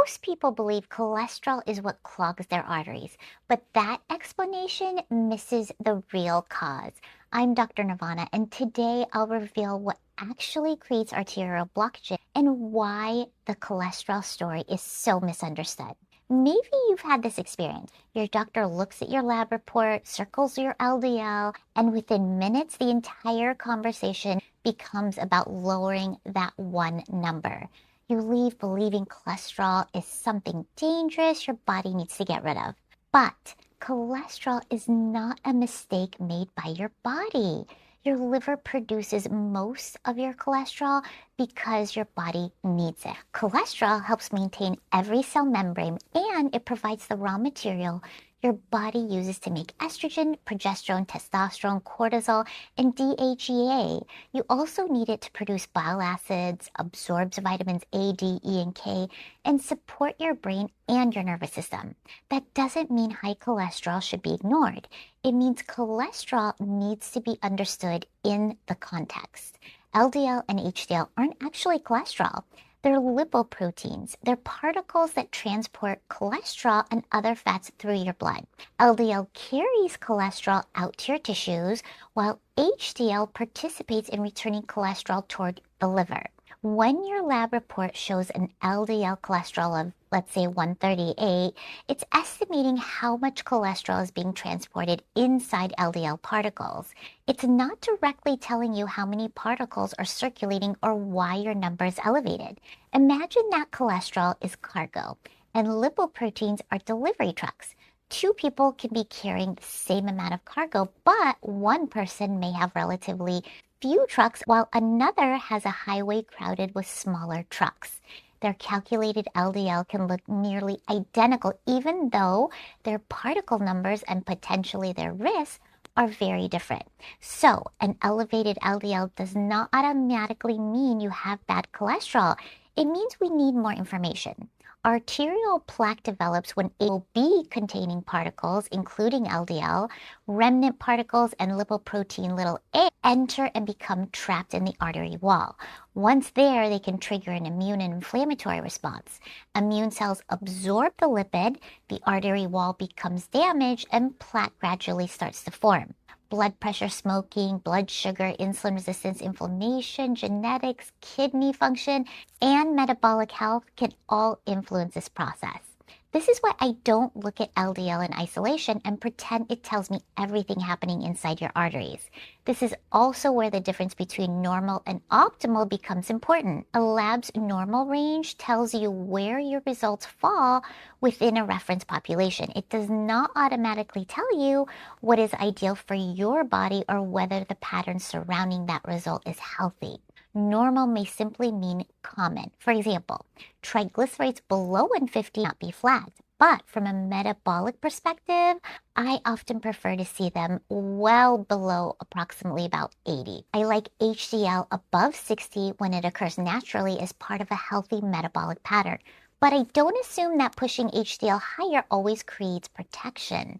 Most people believe cholesterol is what clogs their arteries, but that explanation misses the real cause. I'm Dr. Nirvana, and today I'll reveal what actually creates arterial blockages and why the cholesterol story is so misunderstood. Maybe you've had this experience. Your doctor looks at your lab report, circles your LDL, and within minutes, the entire conversation becomes about lowering that one number. You leave believing cholesterol is something dangerous your body needs to get rid of. But cholesterol is not a mistake made by your body. Your liver produces most of your cholesterol because your body needs it. Cholesterol helps maintain every cell membrane and it provides the raw material your body uses to make estrogen, progesterone, testosterone, cortisol, and DHEA. You also need it to produce bile acids, absorbs vitamins A, D, E, and K, and support your brain and your nervous system. That doesn't mean high cholesterol should be ignored. It means cholesterol needs to be understood in the context. LDL and HDL aren't actually cholesterol. They're lipoproteins. They're particles that transport cholesterol and other fats through your blood. LDL carries cholesterol out to your tissues, while HDL participates in returning cholesterol toward the liver. When your lab report shows an LDL cholesterol of, let's say, 138, it's estimating how much cholesterol is being transported inside LDL particles. It's not directly telling you how many particles are circulating or why your number is elevated. Imagine that cholesterol is cargo and lipoproteins are delivery trucks. Two people can be carrying the same amount of cargo, but one person may have relatively few trucks while another has a highway crowded with smaller trucks. Their calculated LDL can look nearly identical even though their particle numbers and potentially their risks are very different. So an elevated LDL does not automatically mean you have bad cholesterol. It means we need more information. Arterial plaque develops when ApoB containing particles, including LDL, remnant particles, and lipoprotein a enter and become trapped in the artery wall. Once there, they can trigger an immune and inflammatory response. Immune cells absorb the lipid, the artery wall becomes damaged, and plaque gradually starts to form. Blood pressure, smoking, blood sugar, insulin resistance, inflammation, genetics, kidney function, and metabolic health can all influence this process. This is why I don't look at LDL in isolation and pretend it tells me everything happening inside your arteries. This is also where the difference between normal and optimal becomes important. A lab's normal range tells you where your results fall within a reference population. It does not automatically tell you what is ideal for your body or whether the pattern surrounding that result is healthy. Normal may simply mean common. For example, triglycerides below 150 not be flagged. But from a metabolic perspective, I often prefer to see them well below approximately about 80. I like HDL above 60 when it occurs naturally as part of a healthy metabolic pattern. But I don't assume that pushing HDL higher always creates protection.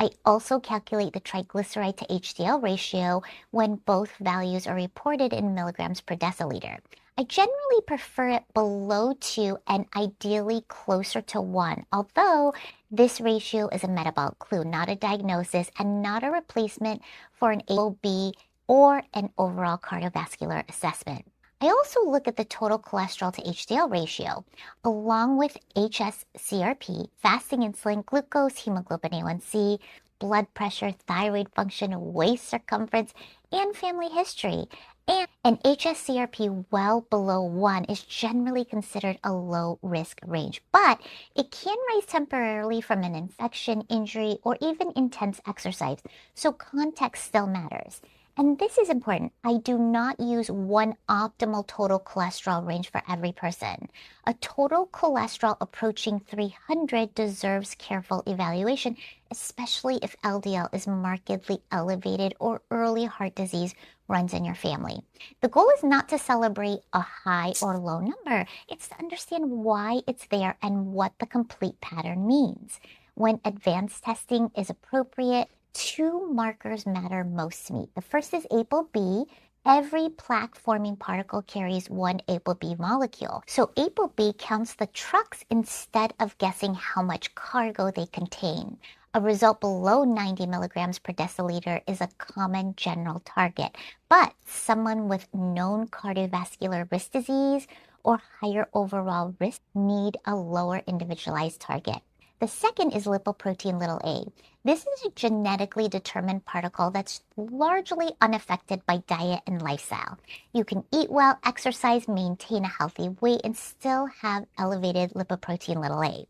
I also calculate the triglyceride to HDL ratio when both values are reported in milligrams per deciliter. I generally prefer it below 2 and ideally closer to 1, although this ratio is a metabolic clue, not a diagnosis, and not a replacement for an ApoB or an overall cardiovascular assessment. I also look at the total cholesterol to HDL ratio, along with hsCRP, fasting insulin, glucose, hemoglobin A1C, blood pressure, thyroid function, waist circumference, and family history. And an hsCRP well below 1 is generally considered a low risk range, but it can rise temporarily from an infection, injury, or even intense exercise, so context still matters. And this is important. I do not use one optimal total cholesterol range for every person. A total cholesterol approaching 300 deserves careful evaluation, especially if LDL is markedly elevated or early heart disease runs in your family. The goal is not to celebrate a high or low number. It's to understand why it's there and what the complete pattern means. When advanced testing is appropriate, two markers matter most to me. The first is ApoB, Every plaque-forming particle carries one ApoB molecule. So ApoB counts the trucks instead of guessing how much cargo they contain. A result below 90 milligrams per deciliter is a common general target, but someone with known cardiovascular risk disease or higher overall risk need a lower individualized target. The second is lipoprotein a. This is a genetically determined particle that's largely unaffected by diet and lifestyle. You can eat well, exercise, maintain a healthy weight, and still have elevated lipoprotein a.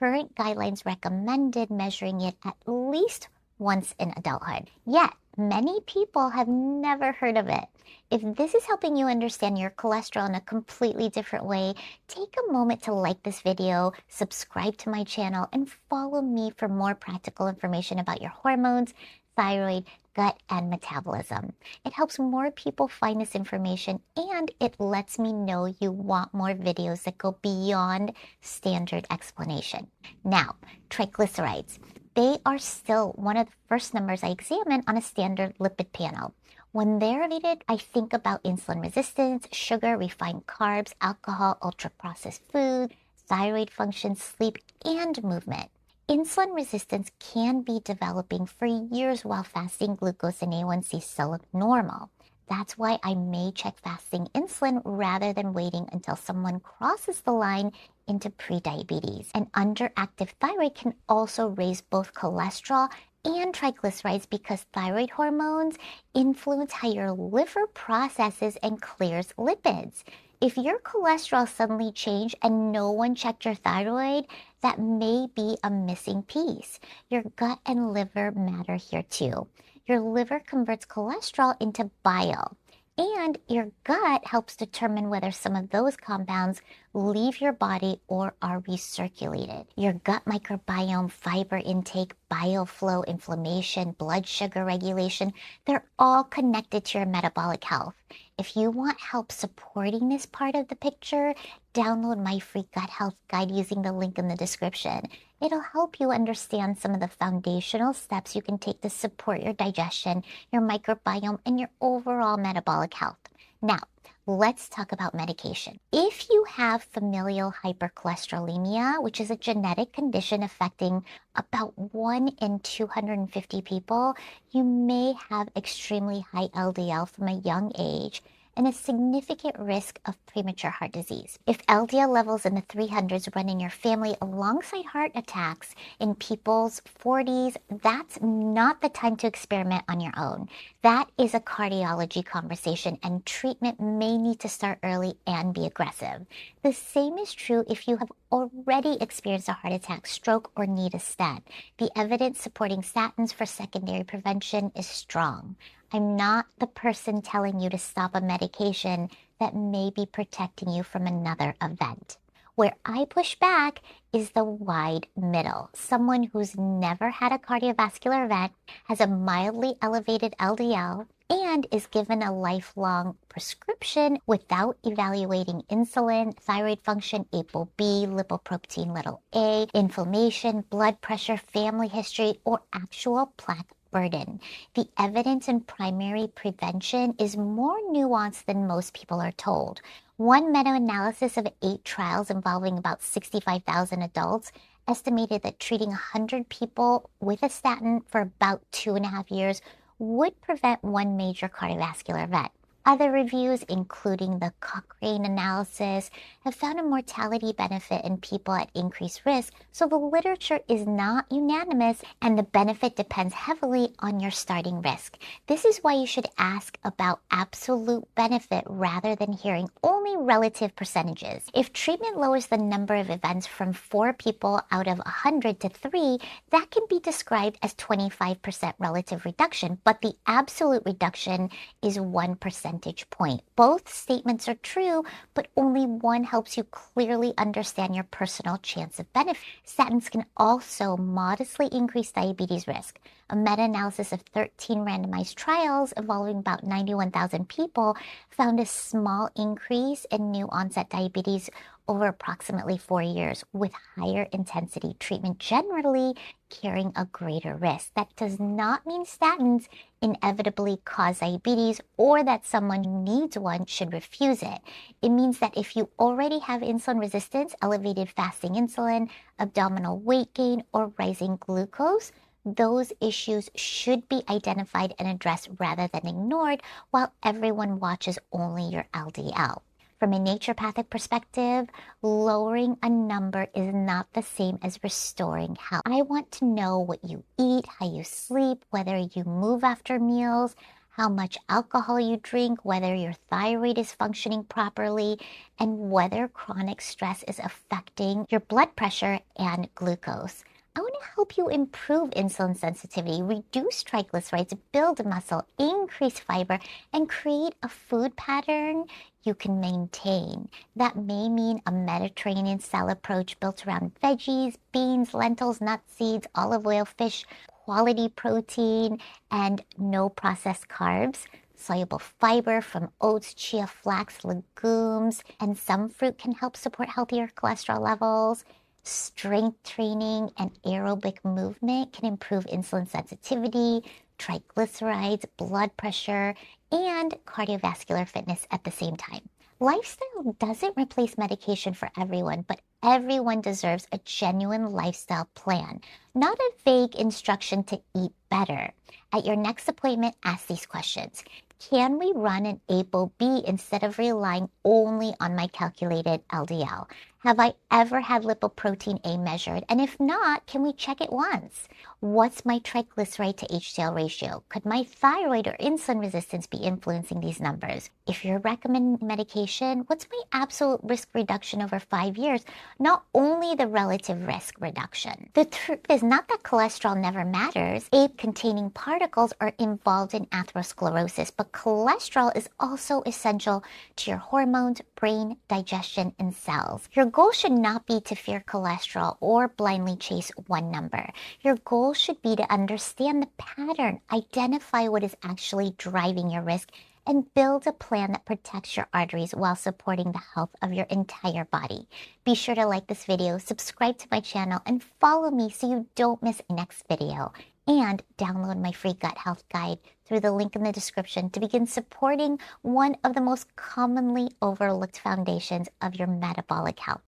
Current guidelines recommended measuring it at least once in adulthood. Yet, many people have never heard of it. If this is helping you understand your cholesterol in a completely different way, take a moment to like this video, subscribe to my channel, and follow me for more practical information about your hormones, thyroid, gut, and metabolism. It helps more people find this information, and it lets me know you want more videos that go beyond standard explanation. Now, triglycerides. They are still one of the first numbers I examine on a standard lipid panel. When they're elevated, I think about insulin resistance, sugar, refined carbs, alcohol, ultra-processed food, thyroid function, sleep, and movement. Insulin resistance can be developing for years while fasting glucose and A1C still look normal. That's why I may check fasting insulin rather than waiting until someone crosses the line into prediabetes. An underactive thyroid can also raise both cholesterol and triglycerides because thyroid hormones influence how your liver processes and clears lipids. If your cholesterol suddenly changed and no one checked your thyroid, that may be a missing piece. Your gut and liver matter here too. Your liver converts cholesterol into bile, and your gut helps determine whether some of those compounds leave your body or are recirculated. Your gut microbiome, fiber intake, bile flow, inflammation, blood sugar regulation, they're all connected to your metabolic health. If you want help supporting this part of the picture, download my free gut health guide using the link in the description. It'll help you understand some of the foundational steps you can take to support your digestion, your microbiome, and your overall metabolic health. Now, let's talk about medication. If you have familial hypercholesterolemia, which is a genetic condition affecting about 1 in 250 people, you may have extremely high LDL from a young age and a significant risk of premature heart disease. If LDL levels in the 300s run in your family alongside heart attacks in people's 40s, that's not the time to experiment on your own. That is a cardiology conversation, and treatment may need to start early and be aggressive. The same is true if you have already experienced a heart attack, stroke, or need a stent. The evidence supporting statins for secondary prevention is strong. I'm not the person telling you to stop a medication that may be protecting you from another event. Where I push back is the wide middle. Someone who's never had a cardiovascular event, has a mildly elevated LDL, and is given a lifelong prescription without evaluating insulin, thyroid function, ApoB, lipoprotein a, inflammation, blood pressure, family history, or actual plaque burden. The evidence in primary prevention is more nuanced than most people are told. One meta-analysis of 8 trials involving about 65,000 adults estimated that treating 100 people with a statin for about 2.5 years would prevent one major cardiovascular event. Other reviews, including the Cochrane analysis, have found a mortality benefit in people at increased risk, so the literature is not unanimous and the benefit depends heavily on your starting risk. This is why you should ask about absolute benefit rather than hearing only relative percentages. If treatment lowers the number of events from 4 people out of 100 to 3, that can be described as 25% relative reduction, but the absolute reduction is 1% point. Both statements are true, but only one helps you clearly understand your personal chance of benefit. Statins can also modestly increase diabetes risk. A meta-analysis of 13 randomized trials involving about 91,000 people found a small increase in new onset diabetes over approximately 4 years, with higher intensity treatment generally carrying a greater risk. That does not mean statins inevitably cause diabetes or that someone who needs one should refuse it. It means that if you already have insulin resistance, elevated fasting insulin, abdominal weight gain, or rising glucose, those issues should be identified and addressed rather than ignored while everyone watches only your LDL. From a naturopathic perspective, lowering a number is not the same as restoring health. I want to know what you eat, how you sleep, whether you move after meals, how much alcohol you drink, whether your thyroid is functioning properly, and whether chronic stress is affecting your blood pressure and glucose. I want to help you improve insulin sensitivity, reduce triglycerides, build muscle, increase fiber, and create a food pattern you can maintain. That may mean a Mediterranean style approach built around veggies, beans, lentils, nuts, seeds, olive oil, fish, quality protein, and no processed carbs. Soluble fiber from oats, chia, flax, legumes, and some fruit can help support healthier cholesterol levels. Strength training and aerobic movement can improve insulin sensitivity, triglycerides, blood pressure, and cardiovascular fitness at the same time. Lifestyle doesn't replace medication for everyone, but everyone deserves a genuine lifestyle plan, not a vague instruction to eat better. At your next appointment, ask these questions. Can we run an ApoB instead of relying only on my calculated LDL? Have I ever had lipoprotein A measured? And if not, can we check it once? What's my triglyceride to HDL ratio? Could my thyroid or insulin resistance be influencing these numbers? If you're recommending medication, what's my absolute risk reduction over 5 years? Not only the relative risk reduction. The truth is not that cholesterol never matters. ApoB-containing particles are involved in atherosclerosis, but cholesterol is also essential to your hormones, brain, digestion, and cells. Your goal should not be to fear cholesterol or blindly chase one number. Your goal should be to understand the pattern, identify what is actually driving your risk, and build a plan that protects your arteries while supporting the health of your entire body. Be sure to like this video, subscribe to my channel, and follow me so you don't miss the next video. And download my free gut health guide through the link in the description to begin supporting one of the most commonly overlooked foundations of your metabolic health.